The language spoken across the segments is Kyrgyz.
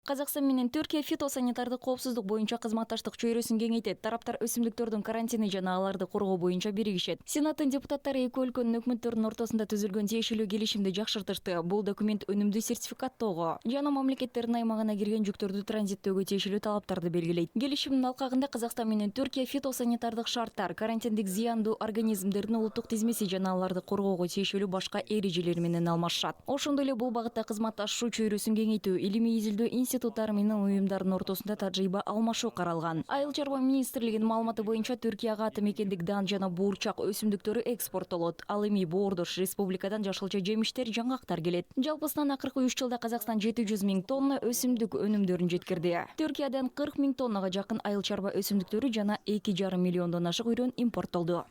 Қазақстан менен Түркия фитосанитардык коопсуздук боюнча кызматташтык чөйрөсүн кеңейтет. Тараптар өсүмдүктөрдүн карантини жана аларды коргоо боюнча биригишет. Сенаттын депутаттары эки өлкөнүн өкмөттөрүнүн ортосунда түзүлгөн тиешелүү келишимди жакшыртышты. Бул документ өнүмдү сертификаттоого жана мамлекеттердин аймагына кирген жүктөрдү транзиттөөгө тиешелүү талаптарды белгилейт. Келишимдин алкагында Казакстан менен Түркия фитосанитардык шарттар, карантиндик зыяндуу организмдердин улуттук тизмеси жана аларды коргоого тиешелүү башка эрежелер менен алмашышат. Ошондой эле бул багытта кызматташуу чөйрөсүн кеңейтүү, илимий изилдөө институттары менен уюмдардын ортосунда тажрыйба алмашуу каралган. Айыл чарба министрлигинин маалыматы боюнча Түркияга аты мекендик дан жана буурчак өсүмдүктөрү экспорттолот. Ал эми боордош республикадан жашылча жемиштер, жаңгактар келет. Жалпысынан акыркы 3 жылда Казакстан 700 000 тонна өсүмдүк өнүмдөрүн жеткирди. Түркиядан 40 000 тоннага жакын айыл чарба өсүмдүктөрү жана 2,5 миллиондон ашык үйрөн импорттолду.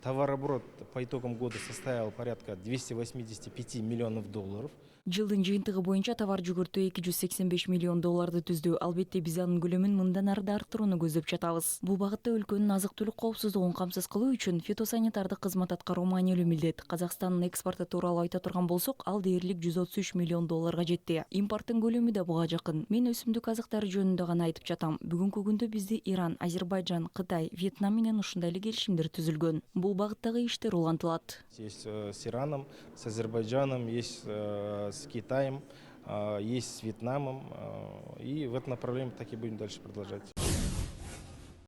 Товарооборот по итогам года составил порядка 285 миллионов долларов. Жылдын жыйынтыгы боюнча товар жүгүртүү 285 миллион долларды түздү. Албетте биз анын көлөмүн мындан ары да арттырууну көздөп жатабыз. Бул багытта өлкөнүн азык-түлүк коопсуздугун камсыз кылуу үчүн фитосанитардык кызмат аткаруу маанилүү милдет. Казакстандын экспорту тууралуу айта турган болсок, ал дээрлик 133 миллион долларга жетти. Импорттун көлөмү да буга жакын. Мен өсүмдүк азыктары жөнүндө гана айтып жатам. Бүгүнкү күндө бизде Иран, Азербайджан, Кытай, Вьетнам менен ушундай эле келишимдер түзүлгөн. Бул багыттагы иштер улантылат. Есть с Ираном, с Азербайджаном, есть с Китаем, есть с Вьетнамом. И в этом направлении так и будем дальше продолжать.